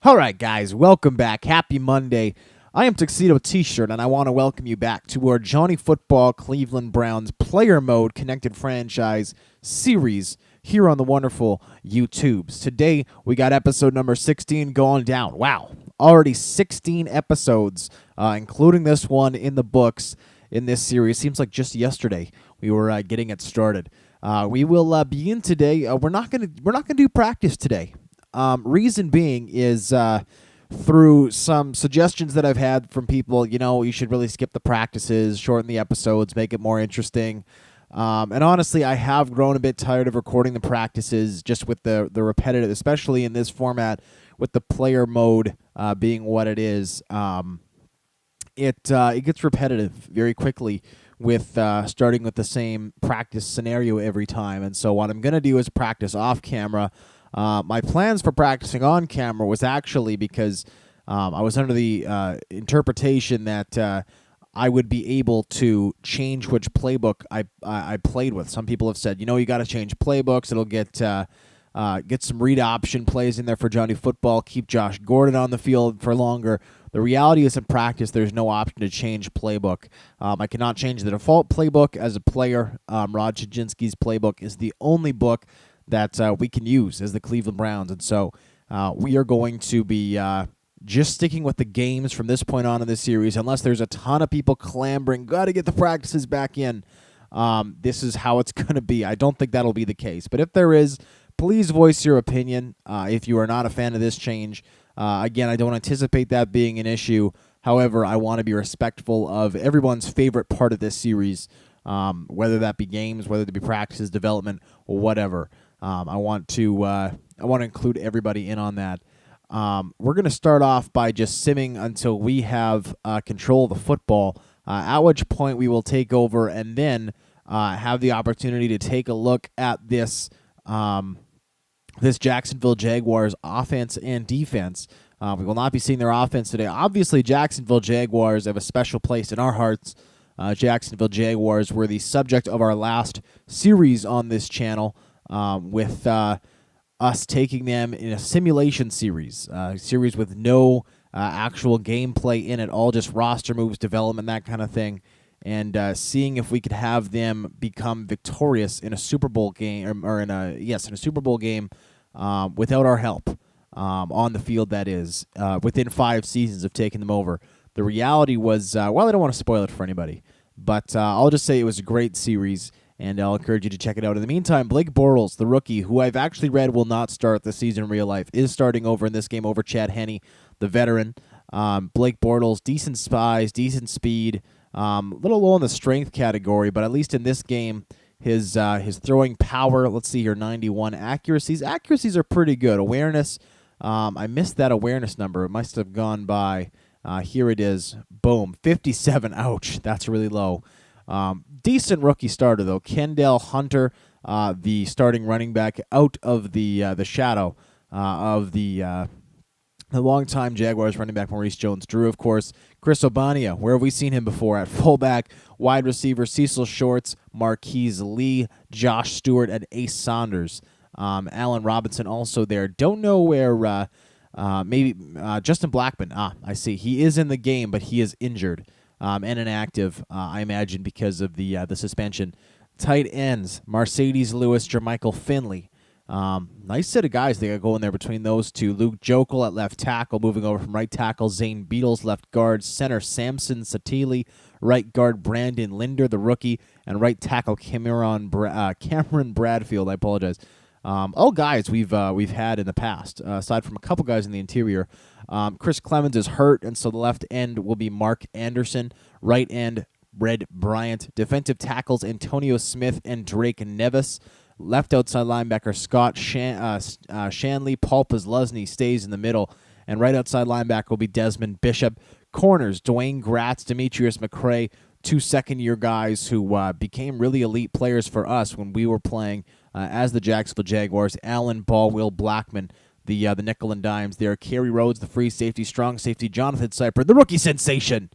All right, guys, welcome back. Happy Monday. I am Tuxedo T-Shirt, and I want to welcome you back to our Johnny Football Cleveland Browns Player Mode Connected Franchise series here on the wonderful YouTubes. Today, we got episode number 16 going down. Wow, already 16 episodes, including this one in the books in this series. Seems like just yesterday we were getting it started. We will begin today. We're not gonna do practice today. Reason being is through some suggestions that I've had from people, you should really skip the practices, shorten the episodes, make it more interesting. And honestly, I have grown a bit tired of recording the practices just with the repetitive, especially in this format with the player mode being what it is. It gets repetitive very quickly with starting with the same practice scenario every time. And so what I'm going to do is practice off camera. My plans for practicing on camera was actually because I was under the interpretation that I would be able to change which playbook I played with. Some people have said, you got to change playbooks. It'll get some read option plays in there for Johnny Football, keep Josh Gordon on the field for longer. The reality is in practice, there's no option to change playbook. I cannot change the default playbook as a player. Rod Chajinski's playbook is the only book that we can use as the Cleveland Browns. And so we are going to be just sticking with the games from this point on in this series, unless there's a ton of people clamoring, got to get the practices back in. This is how it's going to be. I don't think that'll be the case. But if there is, please voice your opinion if you are not a fan of this change. Again, I don't anticipate that being an issue. However, I want to be respectful of everyone's favorite part of this series, whether that be games, whether it be practices, development, or whatever. I want to include everybody in on that. We're going to start off by just simming until we have control of the football, at which point we will take over and then have the opportunity to take a look at this Jacksonville Jaguars offense and defense. We will not be seeing their offense today. Obviously, Jacksonville Jaguars have a special place in our hearts. Jacksonville Jaguars were the subject of our last series on this channel, with us taking them in a simulation series, series with no actual gameplay in it, all just roster moves, development, that kind of thing, and seeing if we could have them become victorious in a Super Bowl game, or in a Super Bowl game without our help on the field. That is within 5 seasons of taking them over. The reality was, I don't want to spoil it for anybody, but I'll just say it was a great series. And I'll encourage you to check it out. In the meantime, Blake Bortles, the rookie, who I've actually read will not start the season in real life, is starting over in this game over Chad Henne, the veteran. Blake Bortles, decent size, decent speed, a little low in the strength category, but at least in this game, his throwing power, let's see here, 91. Accuracies are pretty good. Awareness, I missed that awareness number. It must have gone by. Here it is. Boom, 57. Ouch, that's really low. Decent rookie starter, though. Kendall Hunter, the starting running back, out of the shadow of the longtime Jaguars running back Maurice Jones-Drew, of course. Chris Obania, where have we seen him before? At fullback, wide receiver, Cecil Shorts, Marquise Lee, Josh Stewart, and Ace Saunders. Allen Robinson also there. Don't know where, maybe Justin Blackman. I see. He is in the game, but he is injured. And inactive, I imagine, because of the suspension. Tight ends, Mercedes Lewis, Jermichael Finley. Nice set of guys they got going there between those two. Luke Jokel at left tackle, moving over from right tackle. Zane Beatles, left guard. Center, Samson Satili. Right guard, Brandon Linder, the rookie. And right tackle, Cameron Bradfield. I apologize. All guys we've had in the past, aside from a couple guys in the interior. Chris Clemens is hurt, and so the left end will be Mark Anderson. Right end, Red Bryant. Defensive tackles, Antonio Smith and Drake Nevis. Left outside linebacker, Scott Shanley. Paul Posluszny stays in the middle. And right outside linebacker will be Desmond Bishop. Corners, Dwayne Gratz, Demetrius McCray. 2 second-year guys who became really elite players for us when we were playing as the Jacksonville Jaguars. Allen Ball, Will Blackman, the nickel and dimes there. Kerry Rhodes, the free safety. Strong safety, Jonathan Cyper, the rookie sensation,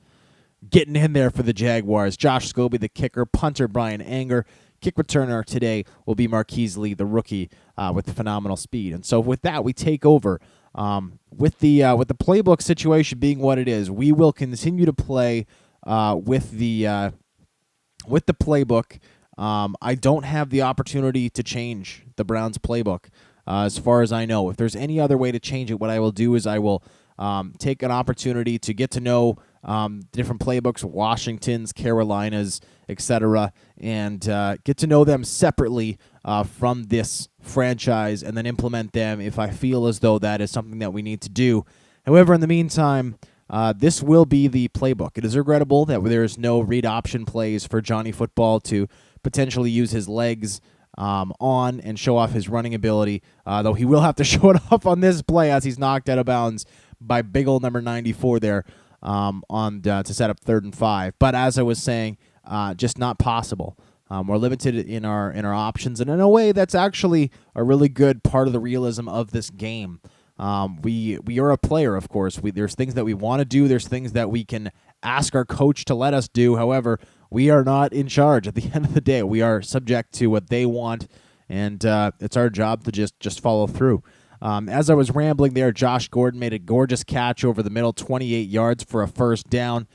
getting in there for the Jaguars. Josh Scobie, the kicker. Punter, Brian Anger. Kick returner today will be Marquise Lee, the rookie, with phenomenal speed. And so with that, we take over With the playbook situation being what it is, we will continue to play with the playbook. I don't have the opportunity to change the Browns playbook, as far as I know. If there's any other way to change it, what I will do is I will take an opportunity to get to know different playbooks, Washington's, Carolinas, etc., and get to know them separately from this franchise, and then implement them if I feel as though that is something that we need to do. However, in the meantime, this will be the playbook. It is regrettable that there is no read option plays for Johnny Football to potentially use his legs on and show off his running ability, though he will have to show it off on this play as he's knocked out of bounds by big old number 94 there to set up 3rd and 5. But as I was saying, just not possible. We're limited in our options, and in a way, that's actually a really good part of the realism of this game. We are a player, of course. There's things that we want to do. There's things that we can ask our coach to let us do. However, we are not in charge. At the end of the day, we are subject to what they want, and it's our job to just follow through. As I was rambling there, Josh Gordon made a gorgeous catch over the middle, 28 yards for a first down.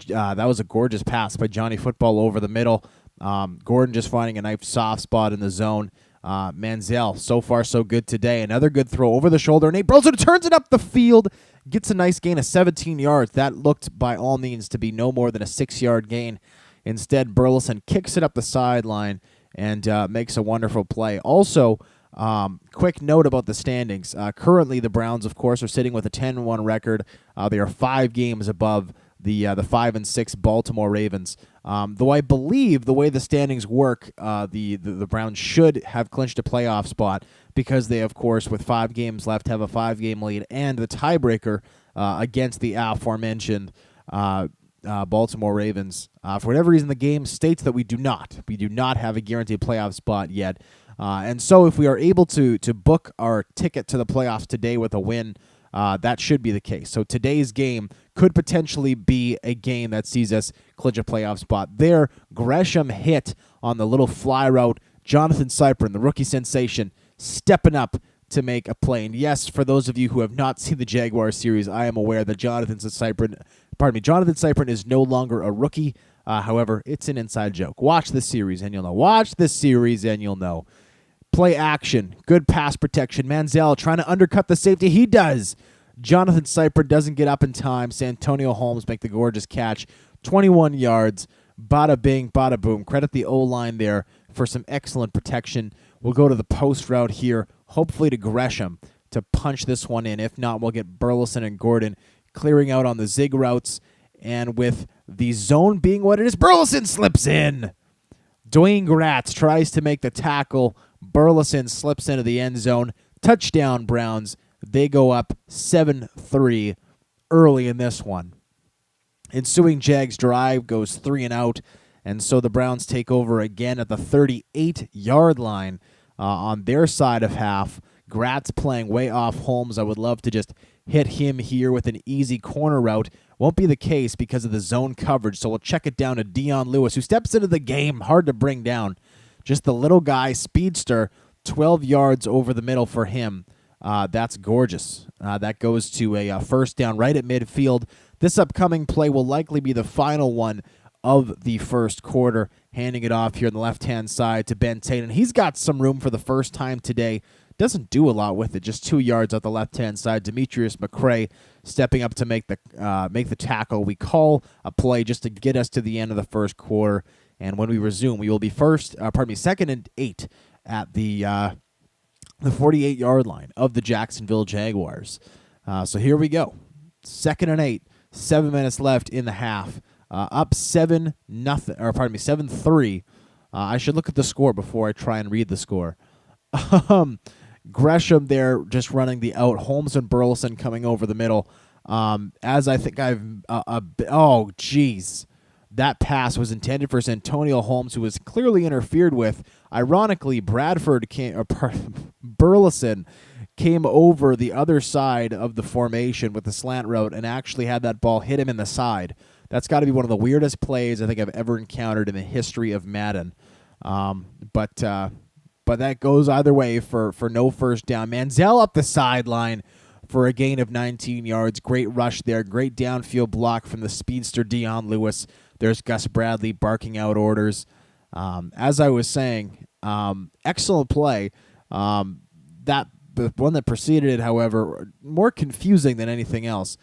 That was a gorgeous pass by Johnny Football over the middle. Gordon just finding a nice soft spot in the zone. Manziel, so far so good today. Another good throw over the shoulder. Nate Burleson turns it up the field, gets a nice gain of 17 yards. That looked by all means to be no more than a 6-yard gain. Instead, Burleson kicks it up the sideline and makes a wonderful play. Also, quick note about the standings. Currently, the Browns, of course, are sitting with a 10-1 record. They are 5 games above the 5-6 Baltimore Ravens. Though I believe the way the standings work, the Browns should have clinched a playoff spot because they, of course, with 5 games left, have a 5-game lead and the tiebreaker against the aforementioned Baltimore Ravens. For whatever reason, the game states that we do not have a guaranteed playoff spot yet. And so if we are able to book our ticket to the playoffs today with a win, that should be the case. So today's game could potentially be a game that sees us clinch a playoff spot. There, Gresham hit on the little fly route. Jonathan Cyprin, the rookie sensation, stepping up to make a play. And yes, for those of you who have not seen the Jaguars series, I am aware that Jonathan Cyprin is no longer a rookie. However, it's an inside joke. Watch this series and you'll know. Play action. Good pass protection. Manziel trying to undercut the safety. He does. Jonathan Cypher doesn't get up in time. Santonio Holmes make the gorgeous catch. 21 yards. Bada bing, bada boom. Credit the O-line there for some excellent protection. We'll go to the post route here, hopefully to Gresham to punch this one in. If not, we'll get Burleson and Gordon clearing out on the zig routes. And with the zone being what it is, Burleson slips in. Dwayne Gratz tries to make the tackle. Burleson slips into the end zone. Touchdown, Browns. They go up 7-3 early in this one. Ensuing Jags drive goes 3 and out, and so the Browns take over again at the 38-yard line on their side of half. Gratz playing way off Holmes. I would love to just hit him here with an easy corner route. Won't be the case because of the zone coverage, so we'll check it down to Dion Lewis, who steps into the game. Hard to bring down. Just the little guy, speedster, 12 yards over the middle for him. That's gorgeous. That goes to a first down right at midfield. This upcoming play will likely be the final one of the first quarter, handing it off here on the left-hand side to Ben Tate. And he's got some room for the first time today. Doesn't do a lot with it, just 2 yards out the left-hand side. Demetrius McCray stepping up to make the tackle. We call a play just to get us to the end of the first quarter. And when we resume, we will be second and 8 at the 48-yard line of the Jacksonville Jaguars. So here we go. 2nd and 8, 7 minutes left in the half. Up 7-3. I should look at the score before I try and read the score. Gresham there just running the out. Holmes and Burleson coming over the middle. As I think that pass was intended for Santonio Holmes, who was clearly interfered with. Ironically, Burleson came over the other side of the formation with the slant route and actually had that ball hit him in the side. That's got to be one of the weirdest plays I think I've ever encountered in the history of Madden. But that goes either way for no first down. Manziel up the sideline for a gain of 19 yards. Great rush there. Great downfield block from the speedster Dion Lewis. There's Gus Bradley barking out orders. As I was saying, excellent play. The one that preceded it, however, more confusing than anything else.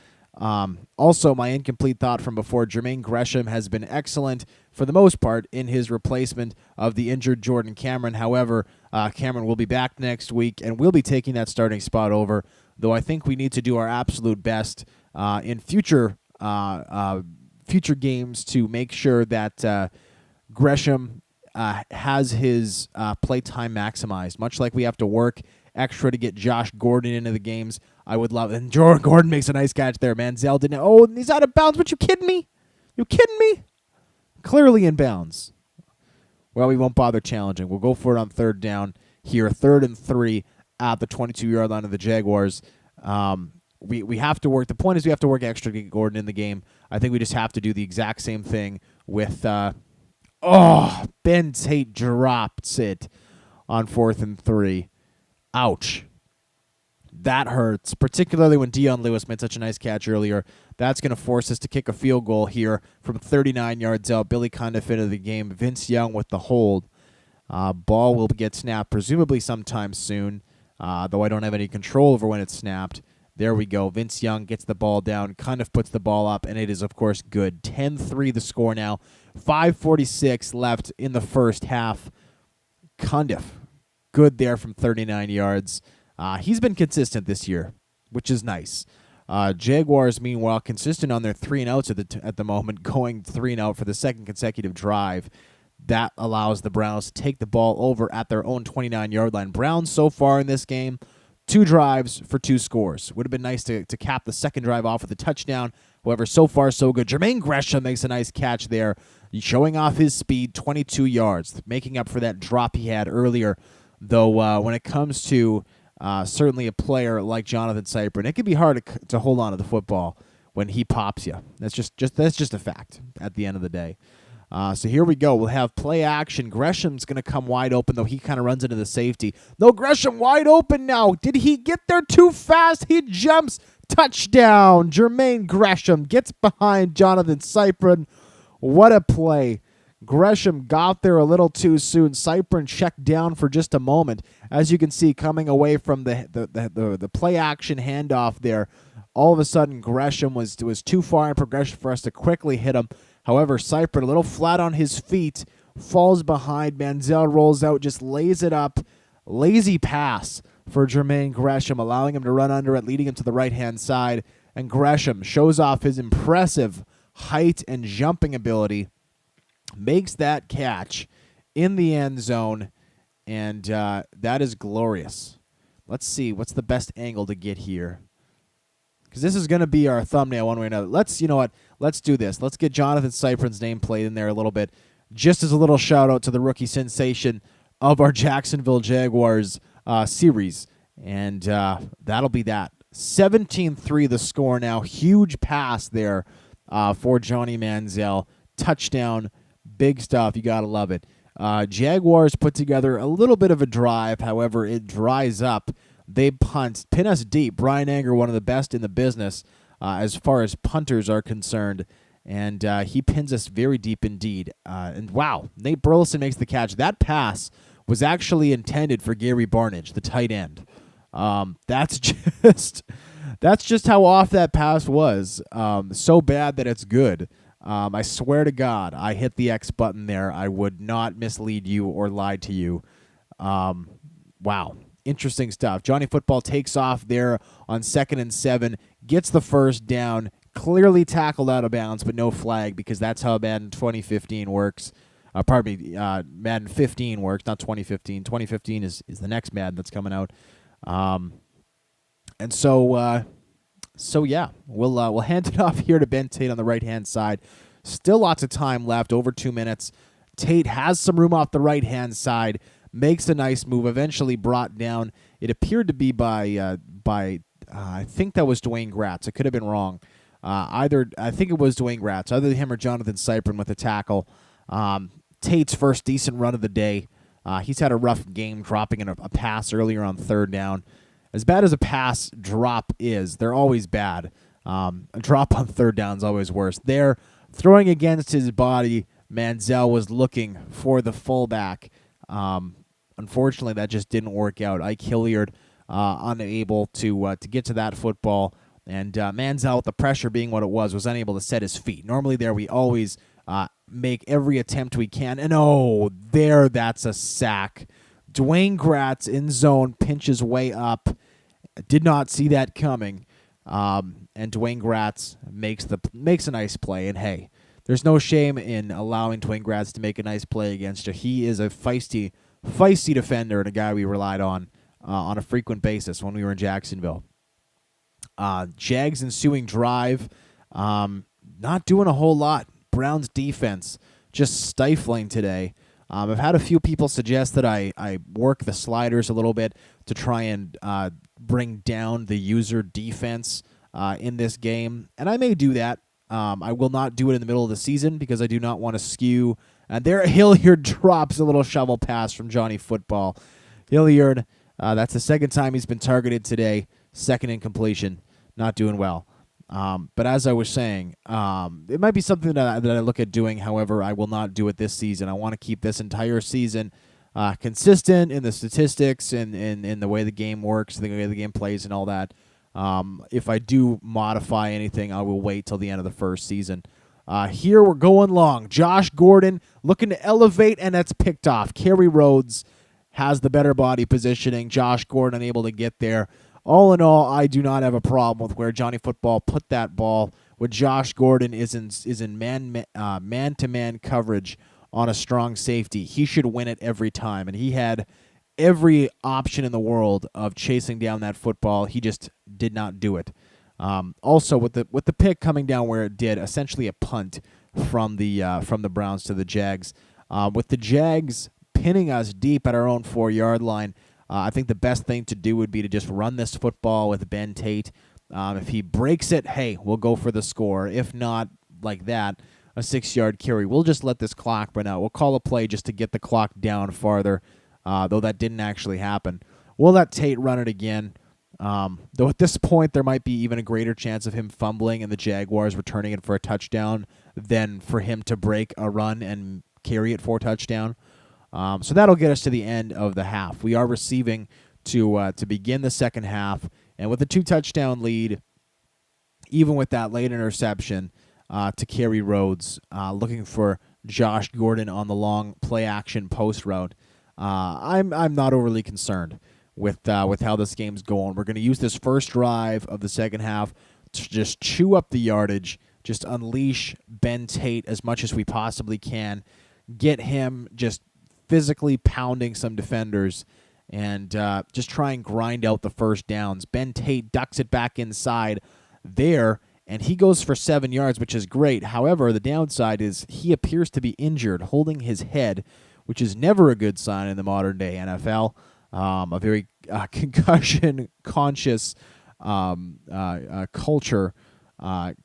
Also, my incomplete thought from before, Jermaine Gresham has been excellent for the most part in his replacement of the injured Jordan Cameron. However, Cameron will be back next week, and we'll be taking that starting spot over, though I think we need to do our absolute best in future games to make sure that Gresham has his play time maximized, much like we have to work extra to get Josh Gordon into the games. I would love it. And Jordan Gordon makes a nice catch there. Manziel didn't. Oh, he's out of bounds. But you kidding me? You kidding me? Clearly in bounds. Well, we won't bother challenging. We'll go for it on third down here. 3rd and 3 at the 22-yard line of the Jaguars. We have to work. The point is we have to work extra to get Gordon in the game. I think we just have to do the exact same thing with Ben Tate drops it on 4th and 3. Ouch. That hurts, particularly when Dion Lewis made such a nice catch earlier. That's going to force us to kick a field goal here from 39 yards out. Billy Condiff into the game. Vince Young with the hold. Ball will get snapped presumably sometime soon, though I don't have any control over when it's snapped. There we go. Vince Young gets the ball down, Condiff puts the ball up, and it is, of course, good. 10-3 the score now. 5:46 left in the first half. Condiff, good there from 39 yards. He's been consistent this year, which is nice. Jaguars, meanwhile, consistent on their 3-and-outs at the moment, going 3-and-out for the second consecutive drive. That allows the Browns to take the ball over at their own 29-yard line. Browns so far in this game, 2 drives for 2 scores. Would have been nice to cap the second drive off with a touchdown. However, so far so good. Jermaine Gresham makes a nice catch there, showing off his speed, 22 yards, making up for that drop he had earlier. Though when it comes to certainly a player like Jonathan Cyprin, it can be hard to hold on to the football when he pops you. That's just a fact at the end of the day. So here we go. We'll have play action. Gresham's going to come wide open, though he kind of runs into the safety. No, Gresham wide open now. Did he get there too fast? He jumps. Touchdown. Jermaine Gresham gets behind Jonathan Cyprin. What a play. Gresham got there a little too soon. Cyprin checked down for just a moment. As you can see, coming away from the play action handoff there, all of a sudden Gresham was too far in progression for us to quickly hit him. However, Cyprin, a little flat on his feet, falls behind. Manziel rolls out, just lays it up. Lazy pass for Jermaine Gresham, allowing him to run under it, leading him to the right-hand side. And Gresham shows off his impressive height and jumping ability, makes that catch in the end zone, and that is glorious. Let's see, what's the best angle to get here? Because this is going to be our thumbnail one way or another. Let's do this. Let's get Jonathan Cyprin's name played in there a little bit, just as a little shout-out to the rookie sensation of our Jacksonville Jaguars series. And that'll be that. 17-3 the score now. Huge pass there for Johnny Manziel. Touchdown. Big stuff. You got to love it. Jaguars put together a little bit of a drive. However, it dries up. They pin us deep. Brian Anger, one of the best in the business as far as punters are concerned. And he pins us very deep indeed. And wow, Nate Burleson makes the catch. That pass was actually intended for Gary Barnidge, the tight end. That's just how off that pass was. So bad that it's good. I swear to God, I hit the X button there. I would not mislead you or lie to you. Wow. Interesting stuff. Johnny Football takes off there on 2nd and 7, gets the first down, clearly tackled out of bounds, but no flag because that's how Madden 2015 works. Madden 15 works, not 2015. 2015 is the next Madden that's coming out. And so yeah, we'll hand it off here to Ben Tate on the right-hand side. Still lots of time left, over 2 minutes. Tate has some room off the right-hand side, makes a nice move, eventually brought down. It appeared to be by I think that was Dwayne Gratz. I could have been wrong. I think it was Dwayne Gratz, either him or Jonathan Cyprin with a tackle. Tate's first decent run of the day. He's had a rough game dropping in a pass earlier on 3rd down. as bad as a pass drop is, they're always bad. A drop on third down is always worse. They're throwing against his body. Manziel was looking for the fullback. Unfortunately, that just didn't work out. Ike Hilliard unable to get to that football. And Manziel, with the pressure being what it was unable to set his feet. Normally there we always make every attempt we can. And that's a sack. Dwayne Gratz in zone, pinches way up. Did not see that coming. And Dwayne Gratz makes a nice play. And hey, there's no shame in allowing Dwayne Gratz to make a nice play against you. He is a feisty defender and a guy we relied on a frequent basis when we were in Jacksonville. Jags ensuing drive, not doing a whole lot. Browns defense just stifling today. I've had a few people suggest that I work the sliders a little bit to try and bring down the user defense in this game, and I may do that. I will not do it in the middle of the season because I do not want to skew. And there, Hilliard drops a little shovel pass from Johnny Football. Hilliard, that's the second time he's been targeted today. Second in completion. Not doing well. But as I was saying, it might be something that I look at doing. However, I will not do it this season. I want to keep this entire season consistent in the statistics and in the way the game works, the way the game plays and all that. If I do modify anything, I will wait till the end of the first season. Here we're going long. Josh Gordon looking to elevate, and that's picked off. Kerry Rhodes has the better body positioning. Josh Gordon unable to get there. All in all, I do not have a problem with where Johnny Football put that ball. With Josh Gordon is in man-to-man coverage on a strong safety. He should win it every time, and he had every option in the world of chasing down that football. He just did not do it. Also, with the pick coming down where it did, essentially a punt from the Browns to the Jags. With the Jags pinning us deep at our own 4-yard line, I think the best thing to do would be to just run this football with Ben Tate. If he breaks it, hey, we'll go for the score. If not, like that, a 6-yard carry. We'll just let this clock run out. We'll call a play just to get the clock down farther, though that didn't actually happen. We'll let Tate run it again. Though at this point, there might be even a greater chance of him fumbling and the Jaguars returning it for a touchdown than for him to break a run and carry it for a touchdown. So that'll get us to the end of the half. We are receiving to begin the second half, and with a 2-touchdown lead, even with that late interception to Kerry Rhodes, looking for Josh Gordon on the long play-action post route, I'm not overly concerned with how this game's going. We're going to use this first drive of the second half to just chew up the yardage, just unleash Ben Tate as much as we possibly can, get him just physically pounding some defenders, and just try and grind out the first downs. Ben Tate ducks it back inside there, and he goes for 7 yards, which is great. However, the downside is he appears to be injured, holding his head, which is never a good sign in the modern-day NFL. A very concussion-conscious culture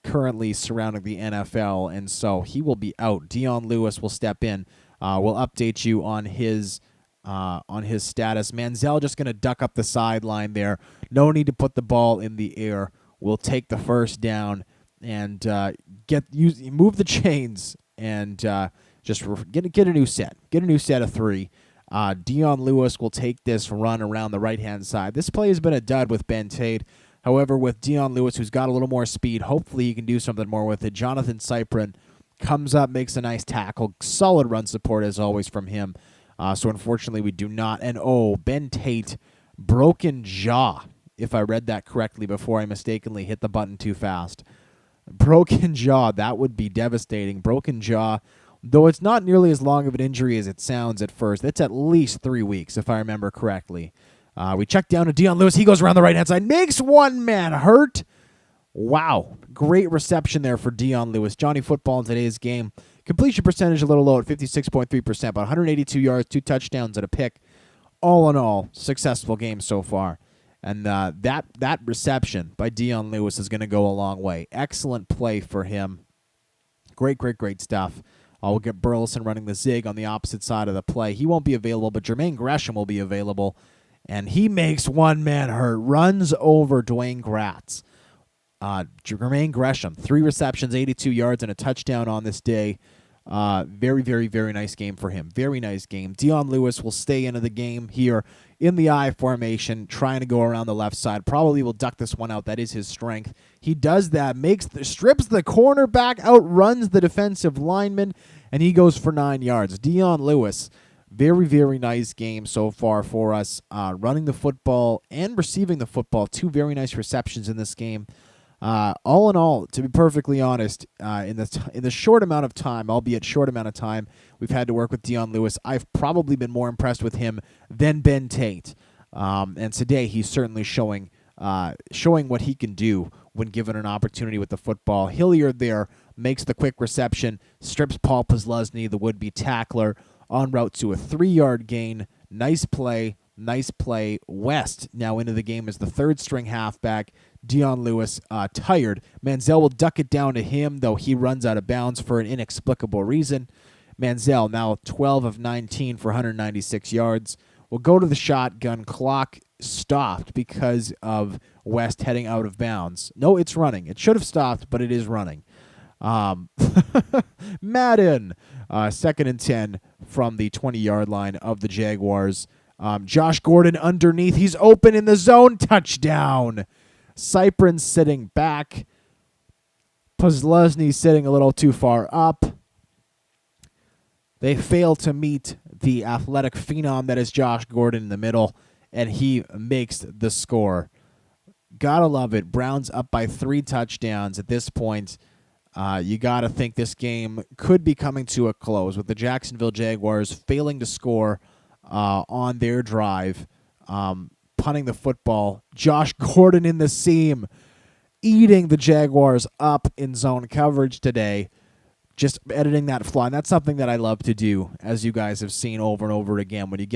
currently surrounding the NFL, and so he will be out. Dion Lewis will step in. We'll update you on his status. Manziel just going to duck up the sideline there. No need to put the ball in the air. We'll take the first down and move the chains and just get a new set. Get a new set of 3. Dion Lewis will take this run around the right-hand side. This play has been a dud with Ben Tate. However, with Dion Lewis, who's got a little more speed, hopefully he can do something more with it. Jonathan Cyprin comes up, makes a nice tackle. Solid run support, as always, from him. So, unfortunately, we do not. And, Ben Tate, broken jaw, if I read that correctly before I mistakenly hit the button too fast. Broken jaw, that would be devastating. Broken jaw, though it's not nearly as long of an injury as it sounds at first. It's at least 3 weeks, if I remember correctly. We check down to Dion Lewis. He goes around the right-hand side, makes one man hurt. Wow, great reception there for Dion Lewis. Johnny Football in today's game. Completion percentage a little low at 56.3%, but 182 yards, 2 touchdowns, and a pick. All in all, successful game so far. And that reception by Dion Lewis is going to go a long way. Excellent play for him. Great stuff. We'll get Burleson running the zig on the opposite side of the play. He won't be available, but Jermaine Gresham will be available. and he makes one man hurt, runs over Dwayne Gratz. Jermaine Gresham, 3 receptions, 82 yards, and a touchdown on this day. Very, very, very nice game for him. Very nice game. Dion Lewis will stay into the game here in the I formation, trying to go around the left side. Probably will duck this one out. That is his strength. He does that, strips the cornerback, outruns the defensive lineman, and he goes for 9 yards. Dion Lewis, very, very nice game so far for us. Running the football and receiving the football. 2 very nice receptions in this game. All in all, to be perfectly honest, in the short amount of time, albeit short amount of time, we've had to work with Dion Lewis, I've probably been more impressed with him than Ben Tate. And today he's certainly showing what he can do when given an opportunity with the football. Hilliard there makes the quick reception, strips Paul Posluszny, the would-be tackler, en route to a 3-yard gain. Nice play. West now into the game as the third-string halfback. Dion Lewis tired. Manziel will duck it down to him, though he runs out of bounds for an inexplicable reason. Manziel now 12 of 19 for 196 yards. Will go to the shotgun. Clock stopped because of West heading out of bounds. No, it's running. It should have stopped, but it is running. Madden, 2nd and 10 from the 20-yard line of the Jaguars. Josh Gordon underneath. He's open in the zone. Touchdown. Cyprin sitting back. Posluszny sitting a little too far up. They fail to meet the athletic phenom that is Josh Gordon in the middle, and he makes the score. Gotta love it. Browns up by 3 touchdowns at this point. You gotta think this game could be coming to a close with the Jacksonville Jaguars failing to score on their drive, punting the football. Josh Gordon in the seam, eating the Jaguars up in zone coverage today, just editing that fly. And that's something that I love to do, as you guys have seen over and over again. When you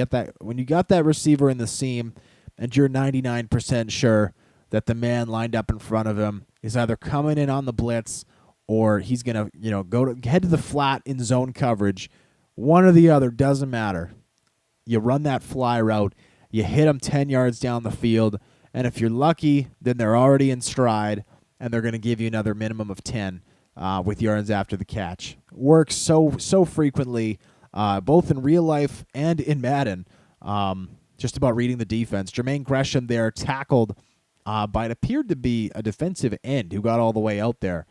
got that receiver in the seam and you're 99% sure that the man lined up in front of him is either coming in on the blitz or he's gonna head to the flat in zone coverage, one or the other, doesn't matter. You run that fly route, you hit them 10 yards down the field, and if you're lucky, then they're already in stride, and they're going to give you another minimum of 10 with yards after the catch. Works so frequently, both in real life and in Madden, just about reading the defense. Jermaine Gresham there tackled by it appeared to be a defensive end who got all the way out there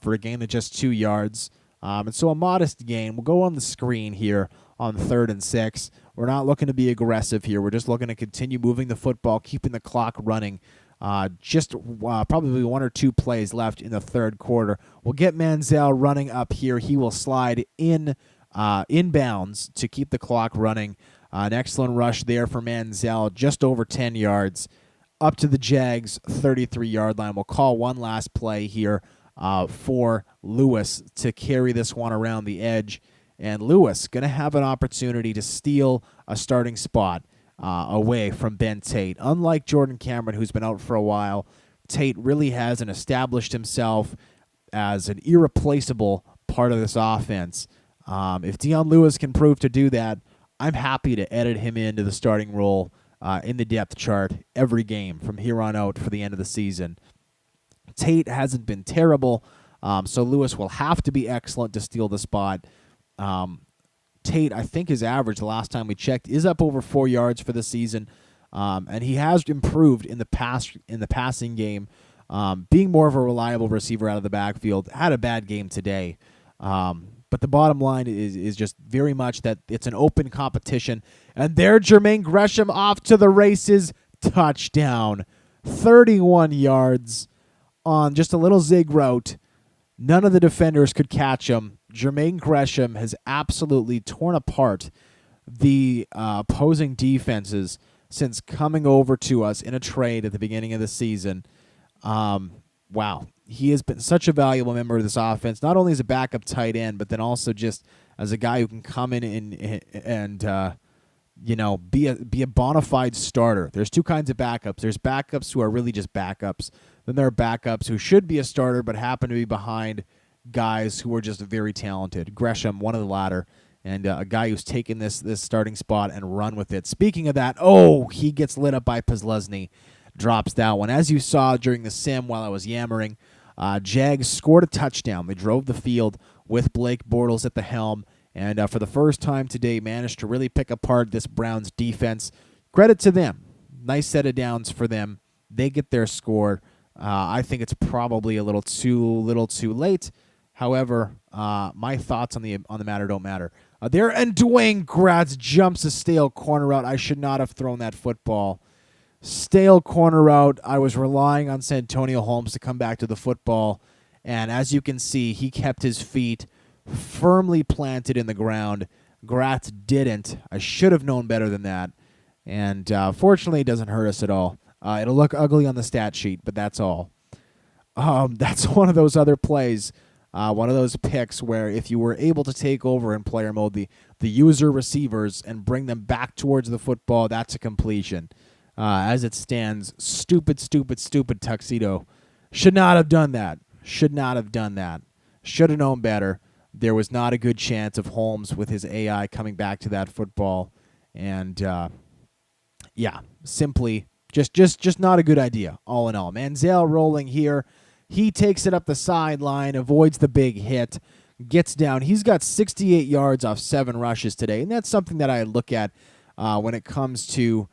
for a gain of just 2 yards. And so a modest gain. We'll go on the screen here on 3rd and 6. We're not looking to be aggressive here. We're just looking to continue moving the football, keeping the clock running. Just probably 1 or 2 plays left in the 3rd quarter. We'll get Manziel running up here. He will slide inbounds to keep the clock running. An excellent rush there for Manziel, just over 10 yards. Up to the Jags' 33-yard line. We'll call one last play here for Lewis to carry this one around the edge. And Lewis going to have an opportunity to steal a starting spot away from Ben Tate. Unlike Jordan Cameron, who's been out for a while, Tate really hasn't established himself as an irreplaceable part of this offense. If Dion Lewis can prove to do that, I'm happy to edit him into the starting role in the depth chart every game from here on out for the end of the season. Tate hasn't been terrible, so Lewis will have to be excellent to steal the spot. Tate, I think his average the last time we checked is up over 4 yards for the season, and he has improved in the passing game, being more of a reliable receiver out of the backfield. Had a bad game today, but the bottom line is just very much that it's an open competition. And there, Jermaine Gresham off to the races, touchdown, 31 yards on just a little zig route. None of the defenders could catch him. Jermaine Gresham has absolutely torn apart the opposing defenses since coming over to us in a trade at the beginning of the season. Wow. He has been such a valuable member of this offense, not only as a backup tight end, but then also just as a guy who can come in and be a bona fide starter. There's 2 kinds of backups. There's backups who are really just backups. Then there are backups who should be a starter but happen to be behind guys who are just very talented. Gresham, one of the latter, and a guy who's taken this starting spot and run with it. Speaking of that, he gets lit up by Posluszny, drops that one. As you saw during the sim while I was yammering, Jags scored a touchdown. They drove the field with Blake Bortles at the helm, and for the first time today managed to really pick apart this Browns defense. Credit to them. Nice set of downs for them. They get their score. I think it's probably a little too late. However, my thoughts on the matter don't matter. There, and Dwayne Gratz jumps a stale corner out. I should not have thrown that football. Stale corner out. I was relying on Santonio Holmes to come back to the football, and as you can see, he kept his feet firmly planted in the ground. Gratz didn't. I should have known better than that, and fortunately, it doesn't hurt us at all. It'll look ugly on the stat sheet, but that's all. That's one of those other plays, one of those picks where if you were able to take over in player mode the user receivers and bring them back towards the football, that's a completion. As it stands, stupid Tuxedo. Should not have done that. Should have known better. There was not a good chance of Holmes with his AI coming back to that football. And, simply just not a good idea, all in all. Manziel rolling here. He takes it up the sideline, avoids the big hit, gets down. He's got 68 yards off 7 rushes today, and that's something that I look at when it comes to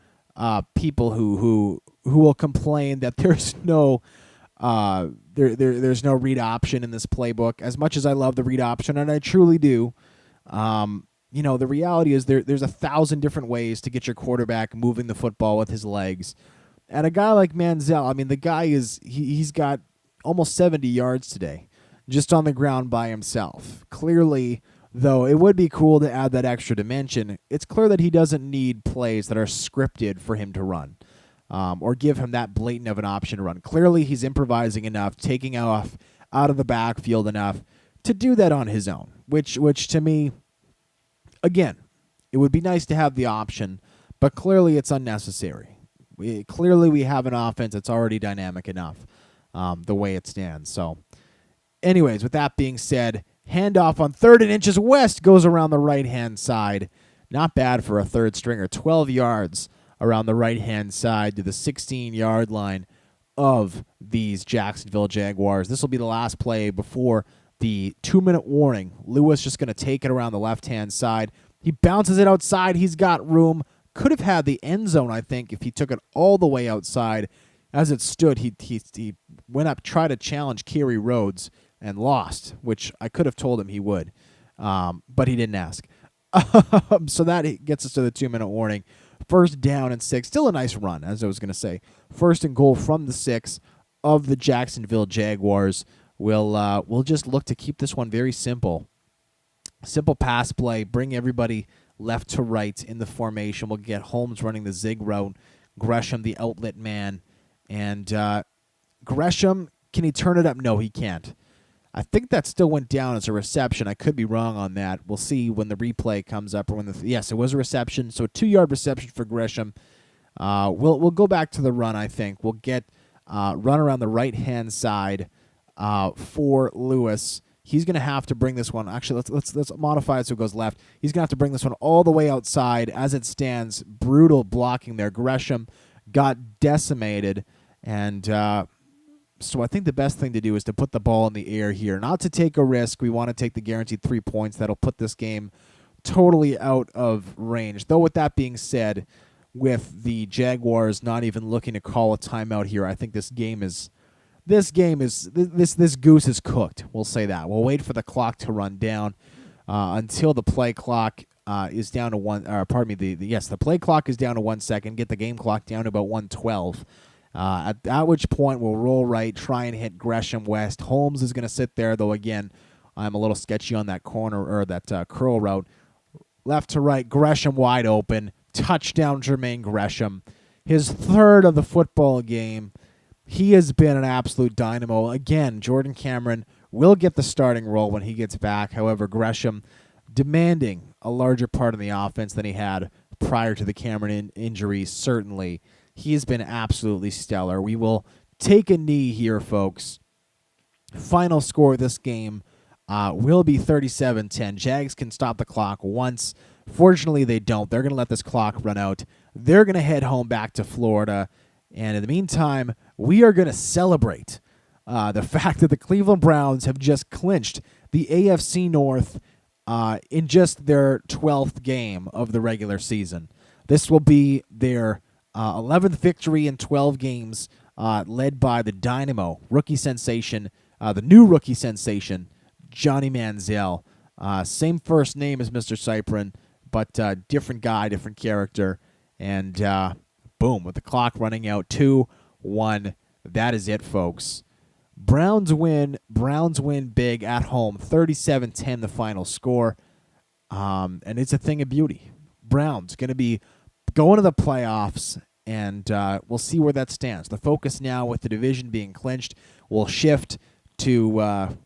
people who will complain that there's no there's no read option in this playbook. As much as I love the read option, and I truly do, the reality is there's 1,000 different ways to get your quarterback moving the football with his legs. And a guy like Manziel, the guy he's got almost 70 yards today just on the ground by himself. Clearly, though, it would be cool to add that extra dimension. It's clear that he doesn't need plays that are scripted for him to run, or give him that blatant of an option to run. Clearly, he's improvising enough, taking off out of the backfield enough to do that on his own, which to me, again, it would be nice to have the option, but clearly it's unnecessary. We have an offense that's already dynamic enough, the way it stands. So, anyways, with that being said, handoff on 3rd and inches. West goes around the right-hand side. Not bad for a third stringer. 12 yards around the right-hand side to the 16-yard line of these Jacksonville Jaguars. This will be the last play before the 2-minute warning. Lewis just going to take it around the left-hand side. He bounces it outside. He's got room. Could have had the end zone, I think, if he took it all the way outside. As it stood, he went up, tried to challenge Kerry Rhodes, and lost, which I could have told him he would, but he didn't ask. So that gets us to the 2-minute warning. 1st down and 6. Still a nice run, as I was going to say. 1st and goal from the 6 of the Jacksonville Jaguars. We'll just look to keep this one very simple. Simple pass play. Bring everybody left to right in the formation. We'll get Holmes running the zig route. Gresham, the outlet man. And Gresham, can he turn it up? No, he can't. I think that still went down as a reception. I could be wrong on that. We'll see when the replay comes up. Or yes, it was a reception. So a 2-yard reception for Gresham. We'll go back to the run, I think. We'll get run around the right-hand side for Lewis. He's going to have to bring this one. Actually, let's modify it so it goes left. He's going to have to bring this one all the way outside. As it stands, brutal blocking there. Gresham got decimated, and so I think the best thing to do is to put the ball in the air here. Not to take a risk. We want to take the guaranteed 3 points. That'll put this game totally out of range. Though with that being said, with the Jaguars not even looking to call a timeout here, I think this goose is cooked. We'll say that. We'll wait for the clock to run down until the play clock is down to one. The play clock is down to 1 second. Get the game clock down to about 1:12. At which point we'll roll right, try and hit Gresham West. Holmes is going to sit there, though. Again, I'm a little sketchy on that corner or that curl route. Left to right, Gresham wide open. Touchdown, Jermaine Gresham. His 3rd of the football game. He has been an absolute dynamo. Again, Jordan Cameron will get the starting role when he gets back. However, Gresham demanding a larger part of the offense than he had prior to the Cameron injury, certainly. He has been absolutely stellar. We will take a knee here, folks. Final score of this game, will be 37-10. Jags can stop the clock once. Fortunately, they don't. They're going to let this clock run out. They're going to head home back to Florida. And in the meantime, we are going to celebrate the fact that the Cleveland Browns have just clinched the AFC North in just their 12th game of the regular season. This will be their 11th victory in 12 games, led by the Dynamo rookie sensation, the new rookie sensation, Johnny Manziel. Same first name as Mr. Cyprin, but different guy, different character. And boom, with the clock running out, 2-1. That is it, folks. Browns win big at home, 37-10 the final score. And it's a thing of beauty. Browns going to be going to the playoffs, and we'll see where that stands. The focus now, with the division being clinched, will shift to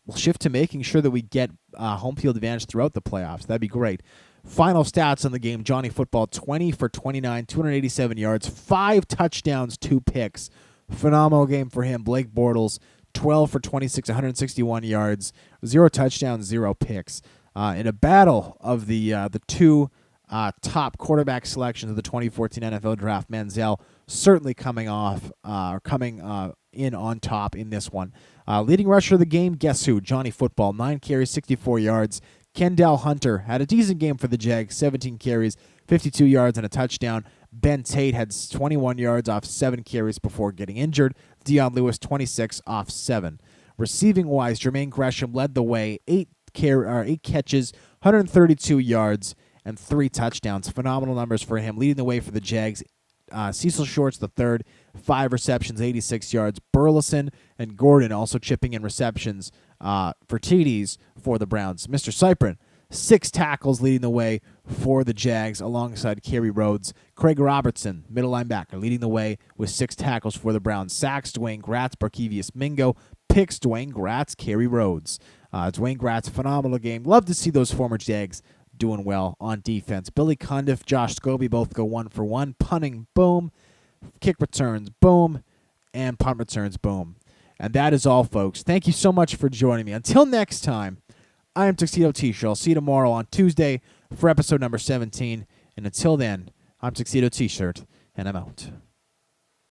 making sure that we get home field advantage throughout the playoffs. That'd be great. Final stats on the game: Johnny Football, 20 for 29, 287 yards, 5 touchdowns, 2 picks. Phenomenal game for him. Blake Bortles, 12 for 26, 161 yards, 0 touchdowns, 0 picks. In a battle of the two top quarterback selections of the 2014 NFL Draft, Manziel certainly coming in on top in this one. Leading rusher of the game, guess who? Johnny Football, 9 carries, 64 yards. Kendall Hunter had a decent game for the Jags, 17 carries, 52 yards, and a touchdown. Ben Tate had 21 yards off 7 carries before getting injured. Dion Lewis, 26 off 7. Receiving-wise, Jermaine Gresham led the way, 8 catches, 132 yards, and 3 touchdowns. Phenomenal numbers for him, leading the way for the Jags. Cecil Shorts, the third, 5 receptions, 86 yards. Burleson and Gordon also chipping in receptions for TDs for the Browns. Mr. Cyprin, 6 tackles leading the way for the Jags alongside Kerry Rhodes. Craig Robertson, middle linebacker, leading the way with 6 tackles for the Browns. Sacks, Dwayne Gratz, Barkevius Mingo. Picks, Dwayne Gratz, Kerry Rhodes. Dwayne Gratz, phenomenal game. Love to see those former Jags doing well on defense. Billy Cundiff, Josh Scobie both go 1 for 1. Punting, boom. Kick returns, boom. And punt returns, boom. And that is all, folks. Thank you so much for joining me. Until next time, I am Tuxedo T-Shirt. I'll see you tomorrow on Tuesday for episode number 17. And until then, I'm Tuxedo T-Shirt, and I'm out.